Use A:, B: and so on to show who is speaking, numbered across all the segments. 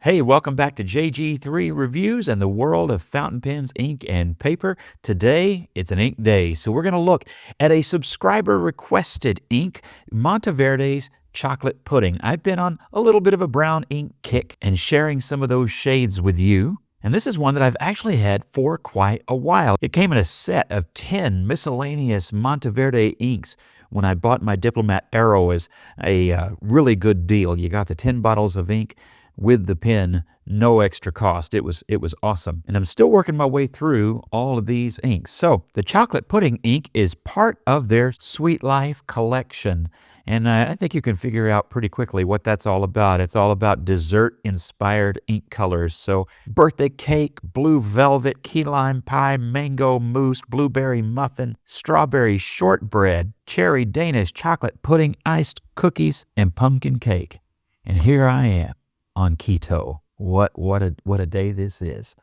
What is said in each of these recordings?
A: Hey, welcome back to JG3 Reviews and the world of fountain pens, ink, and paper. Today, it's an ink day, so we're going to look at a subscriber-requested ink, Monteverde's Chocolate Pudding. I've been on a little bit of a brown ink kick and sharing some of those shades with you. And this is one that I've actually had for quite a while. It came in a set of 10 miscellaneous Monteverde inks when I bought my Diplomat Aero as a really good deal. You got the 10 bottles of ink with the pen, no extra cost. It was awesome. And I'm still working my way through all of these inks. So the Chocolate Pudding ink is part of their Sweet Life collection. And I think you can figure out pretty quickly what that's all about. It's all about dessert-inspired ink colors. So birthday cake, blue velvet, key lime pie, mango mousse, blueberry muffin, strawberry shortbread, cherry Danish, chocolate pudding, iced cookies, and pumpkin cake. And here I am on keto. What a day this is.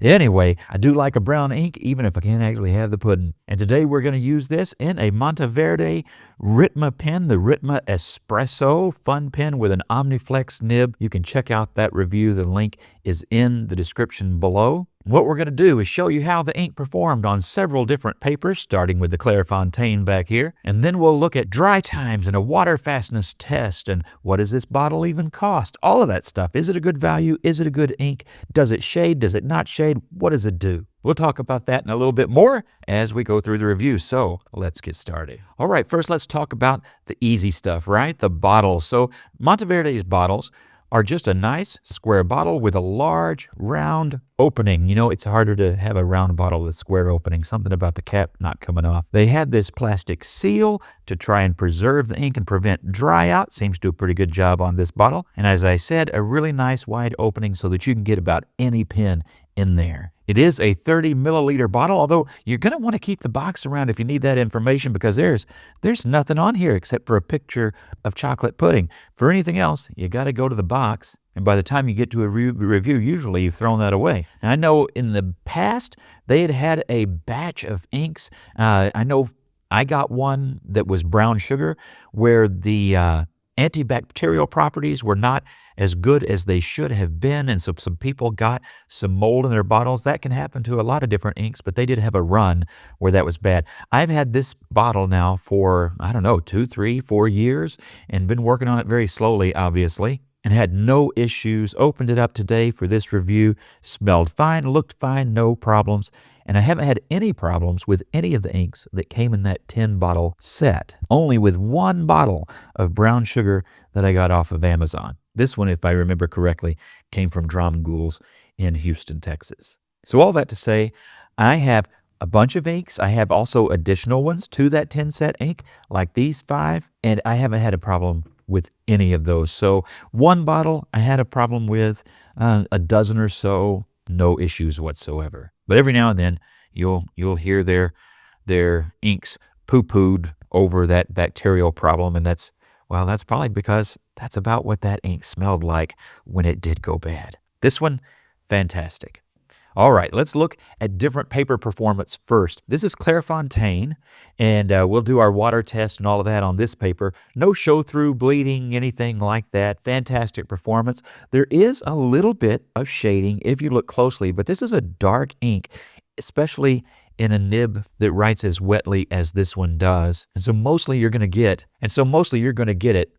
A: Anyway, I do like a brown ink, even if I can't actually have the pudding. And today we're going to use this in a Monteverde Ritma pen, the Ritma Espresso fun pen with an Omniflex nib. You can check out that review. The link is in the description below. What we're going to do is show you how the ink performed on several different papers, starting with the Clairefontaine back here. And then we'll look at dry times and a water fastness test. And what does this bottle even cost? All of that stuff. Is it a good value? Is it a good ink? Does it shade? Does it not shade? What does it do? We'll talk about that and a little bit more as we go through the review. So let's get started. All right, first let's talk about the easy stuff, right? The bottles. So Monteverde's bottles are just a nice square bottle with a large round opening. You know, it's harder to have a round bottle with a square opening. Something about the cap not coming off. They had this plastic seal to try and preserve the ink and prevent dry out. Seems to do a pretty good job on this bottle. And as I said, a really nice wide opening so that you can get about any pen in there. It is a 30 milliliter bottle, although you're going to want to keep the box around if you need that information because there's nothing on here except for a picture of chocolate pudding. For anything else, you got to go to the box, and by the time you get to a review, usually you've thrown that away. And I know in the past, they had a batch of inks. I know I got one that was brown sugar where the antibacterial properties were not as good as they should have been, and so some people got some mold in their bottles. That can happen to a lot of different inks, but they did have a run where that was bad. I've had this bottle now for, I don't know, 2, 3, 4 years, and been working on it very slowly, obviously, and had no issues. Opened it up today for this review, smelled fine, looked fine, no problems. And I haven't had any problems with any of the inks that came in that 10-bottle set. Only with one bottle of brown sugar that I got off of Amazon. This one, if I remember correctly, came from Dromgool's in Houston, Texas. So all that to say, I have a bunch of inks. I have also additional ones to that 10-set ink, like these 5, and I haven't had a problem with any of those. So one bottle I had a problem with, a dozen or so, no issues whatsoever. But every now and then, you'll hear their inks poo-pooed over that bacterial problem, and that's probably because that's about what that ink smelled like when it did go bad. This one, fantastic. All right, let's look at different paper performance first. This is Clairefontaine, and we'll do our water test and all of that on this paper. No show-through, bleeding, anything like that. Fantastic performance. There is a little bit of shading if you look closely, but this is a dark ink, especially in a nib that writes as wetly as this one does. And so mostly you're going to get it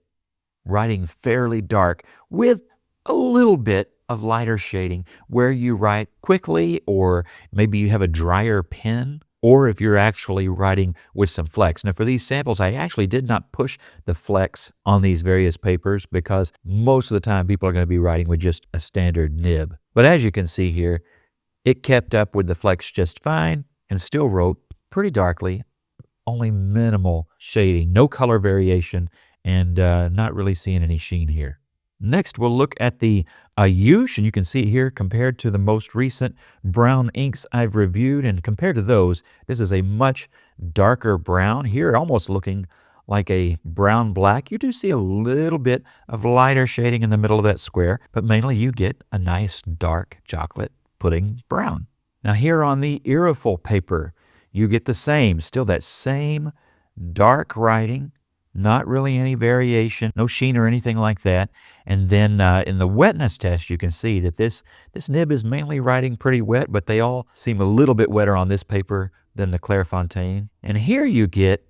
A: writing fairly dark with a little bit of lighter shading where you write quickly, or maybe you have a drier pen, or if you're actually writing with some flex. Now for these samples, I actually did not push the flex on these various papers because most of the time people are going to be writing with just a standard nib. But as you can see here, it kept up with the flex just fine and still wrote pretty darkly, only minimal shading, no color variation, and not really seeing any sheen here. Next, we'll look at the Ayush, and you can see here compared to the most recent brown inks I've reviewed, and compared to those, this is a much darker brown here, almost looking like a brown-black. You do see a little bit of lighter shading in the middle of that square, but mainly you get a nice dark chocolate pudding brown. Now here on the Irreful paper, you get the same, still that same dark writing, Not really any variation, no sheen or anything like that. And then in the wetness test, you can see that this nib is mainly writing pretty wet, but they all seem a little bit wetter on this paper than the Clairefontaine. And here you get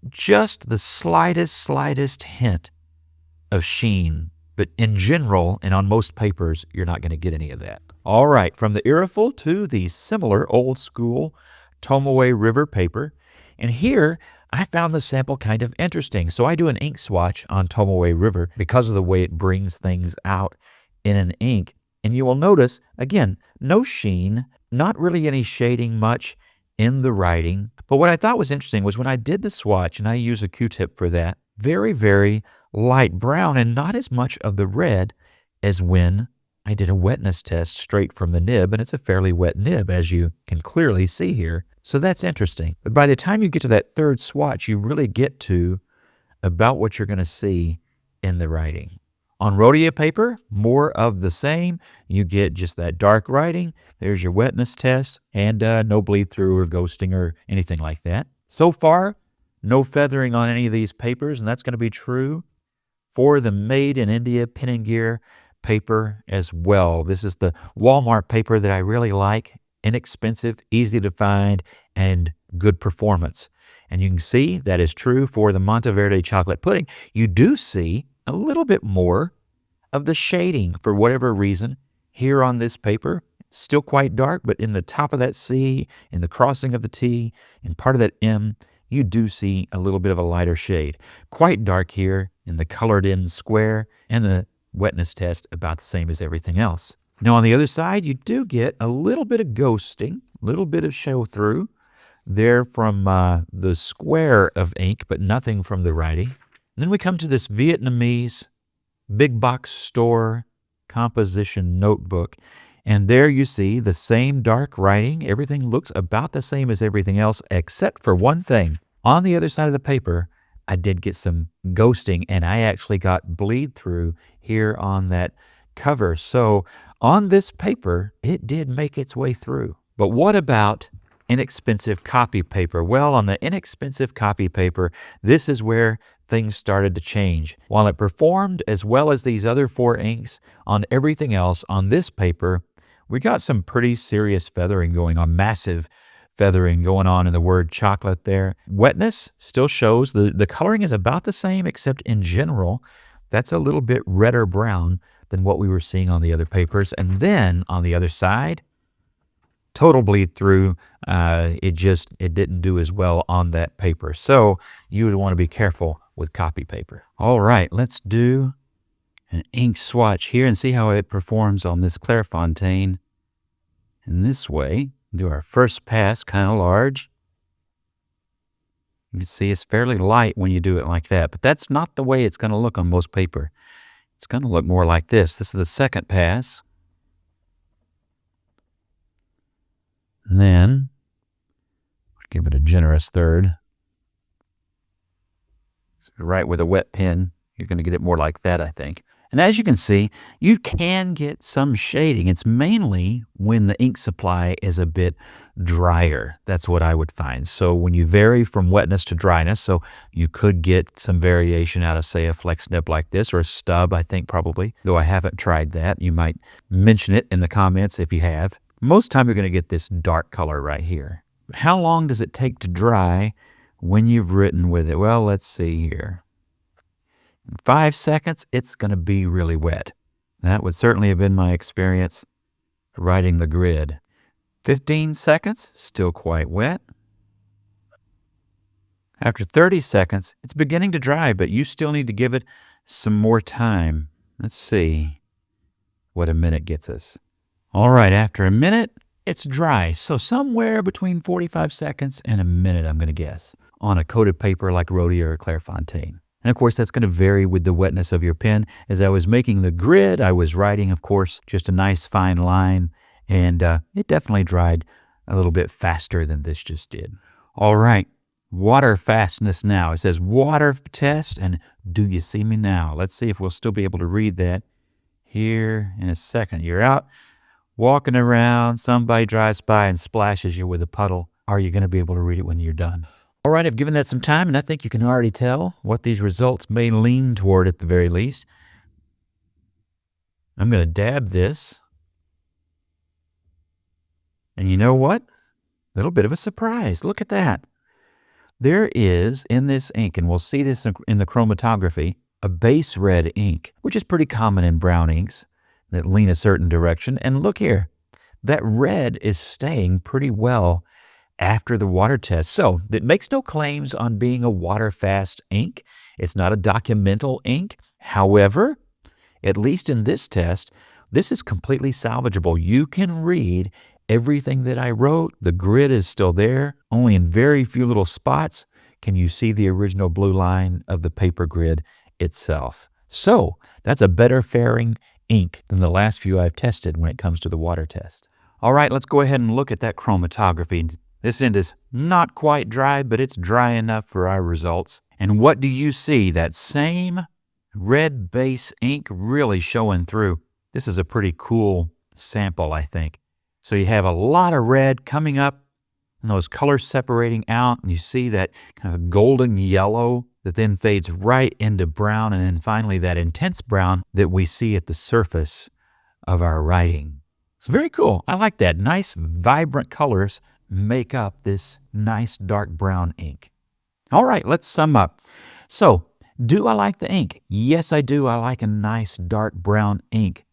A: just the slightest hint of sheen. But in general, and on most papers, you're not going to get any of that. All right, from the Irreful to the similar old school Tomoe River paper. And here, I found the sample kind of interesting. So I do an ink swatch on Tomoe River because of the way it brings things out in an ink. And you will notice, again, no sheen, not really any shading much in the writing. But what I thought was interesting was when I did the swatch, and I use a Q-tip for that, very light brown and not as much of the red as when I did a wetness test straight from the nib, and it's a fairly wet nib, as you can clearly see here. So that's interesting. But by the time you get to that third swatch, you really get to about what you're going to see in the writing. On Rhodia paper, more of the same. You get just that dark writing. There's your wetness test, and no bleed through or ghosting or anything like that. So far, no feathering on any of these papers, and that's going to be true for the Made in India Pen and Gear paper as well. This is the Walmart paper that I really like. Inexpensive, easy to find, and good performance. And you can see that is true for the Monteverde chocolate pudding. You do see a little bit more of the shading for whatever reason here on this paper. Still quite dark, but in the top of that C, in the crossing of the T, and part of that M, you do see a little bit of a lighter shade. Quite dark here in the colored in square, and the wetness test about the same as everything else. Now on the other side, you do get a little bit of ghosting, a little bit of show through there from the square of ink, but nothing from the writing. And then we come to this Vietnamese big box store composition notebook. And there you see the same dark writing. Everything looks about the same as everything else, except for one thing. On the other side of the paper, I did get some ghosting, and I actually got bleed through here on that cover. So on this paper, it did make its way through. But what about inexpensive copy paper? Well, on the inexpensive copy paper, this is where things started to change. While it performed as well as these other four inks, on everything else on this paper, we got some pretty serious feathering going on, massive feathering going on in the word chocolate there. Wetness still shows. The coloring is about the same, except in general, that's a little bit redder brown than what we were seeing on the other papers. And then on the other side, total bleed through. It didn't do as well on that paper. So you would want to be careful with copy paper. All right, let's do an ink swatch here and see how it performs on this Clairefontaine. In this way, do our first pass kind of large. You can see it's fairly light when you do it like that, but that's not the way it's going to look on most paper. It's going to look more like this. This is the second pass. And then give it a generous third. So right with a wet pen, you're going to get it more like that, I think. And as you can see, you can get some shading. It's mainly when the ink supply is a bit drier. That's what I would find. So when you vary from wetness to dryness, so you could get some variation out of, say, a flex nib like this, or a stub, I think probably. Though I haven't tried that. You might mention it in the comments if you have. Most time you're going to get this dark color right here. How long does it take to dry when you've written with it? Well, let's see here. In 5 seconds, it's going to be really wet. That would certainly have been my experience writing the grid. 15 seconds, still quite wet. After 30 seconds, it's beginning to dry, but you still need to give it some more time. Let's see what a minute gets us. All right, after a minute, it's dry. So somewhere between 45 seconds and a minute, I'm going to guess, on a coated paper like Rhodia or Clairefontaine. And of course, that's going to vary with the wetness of your pen. As I was making the grid, I was writing, of course, just a nice fine line, and it definitely dried a little bit faster than this just did. All right, water fastness now. It says water test, and do you see me now? Let's see if we'll still be able to read that here in a second. You're out walking around, somebody drives by and splashes you with a puddle. Are you going to be able to read it when you're done? All right, I've given that some time, and I think you can already tell what these results may lean toward at the very least. I'm going to dab this. And you know what? A little bit of a surprise. Look at that. There is in this ink, and we'll see this in the chromatography, a base red ink, which is pretty common in brown inks that lean a certain direction. And look here, that red is staying pretty well after the water test. So it makes no claims on being a water-fast ink. It's not a documental ink. However, at least in this test, this is completely salvageable. You can read everything that I wrote. The grid is still there. Only in very few little spots can you see the original blue line of the paper grid itself. So that's a better faring ink than the last few I've tested when it comes to the water test. All right, let's go ahead and look at that chromatography. This end is not quite dry, but it's dry enough for our results. And what do you see? That same red base ink really showing through. This is a pretty cool sample, I think. So you have a lot of red coming up and those colors separating out, and you see that kind of golden yellow that then fades right into brown, and then finally that intense brown that we see at the surface of our writing. It's very cool. I like that. Nice, vibrant colors make up this nice dark brown ink. All right, let's sum up. So, do I like the ink? Yes, I do. I like a nice dark brown ink.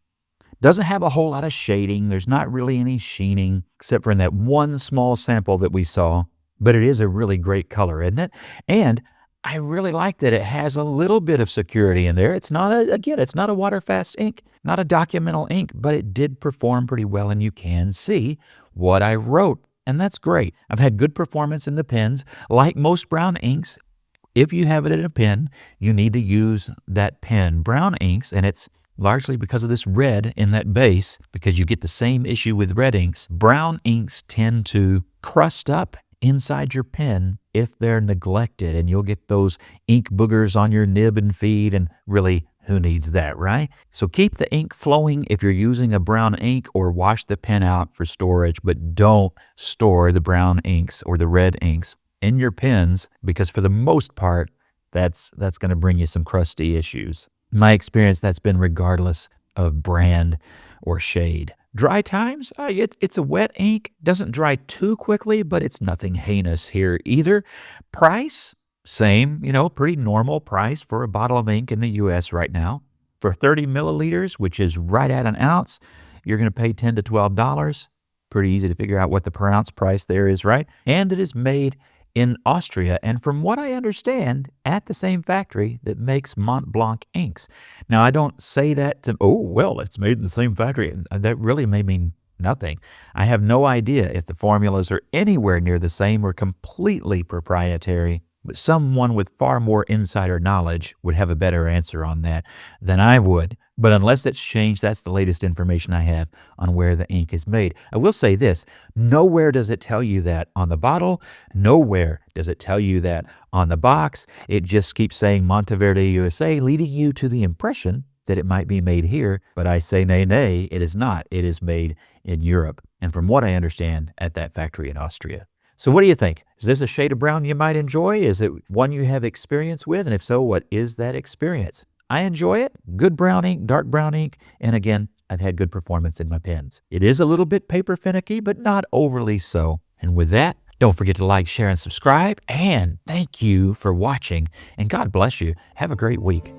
A: Doesn't have a whole lot of shading. There's not really any sheening, except for in that one small sample that we saw. But it is a really great color, isn't it? And I really like that it has a little bit of security in there. It's not it's not a water-fast ink, not a documental ink, but it did perform pretty well, and you can see what I wrote. And that's great. I've had good performance in the pens. Like most brown inks, if you have it in a pen, you need to use that pen. Brown inks, and it's largely because of this red in that base, because you get the same issue with red inks. Brown inks tend to crust up inside your pen if they're neglected, and you'll get those ink boogers on your nib and feed, and really, who needs that, right? So keep the ink flowing if you're using a brown ink, or wash the pen out for storage, but don't store the brown inks or the red inks in your pens, because for the most part, that's going to bring you some crusty issues. In my experience, that's been regardless of brand or shade. Dry times, it's a wet ink. Doesn't dry too quickly, but it's nothing heinous here either. Price, same, pretty normal price for a bottle of ink in the U.S. right now. For 30 milliliters, which is right at an ounce, you're going to pay $10 to $12. Pretty easy to figure out what the per ounce price there is, right? And it is made in Austria, and from what I understand, at the same factory that makes Mont Blanc inks. Now, I don't say that to, oh, well, it's made in the same factory. That really may mean nothing. I have no idea if the formulas are anywhere near the same or completely proprietary, but someone with far more insider knowledge would have a better answer on that than I would. But unless it's changed, that's the latest information I have on where the ink is made. I will say this, nowhere does it tell you that on the bottle, nowhere does it tell you that on the box. It just keeps saying Monteverde, USA, leading you to the impression that it might be made here, but I say nay, it is not. It is made in Europe, and from what I understand, at that factory in Austria. So what do you think? Is this a shade of brown you might enjoy? Is it one you have experience with? And if so, what is that experience? I enjoy it. Good brown ink, dark brown ink, and again, I've had good performance in my pens. It is a little bit paper finicky, but not overly so. And with that, don't forget to like, share, and subscribe. And thank you for watching. And God bless you. Have a great week.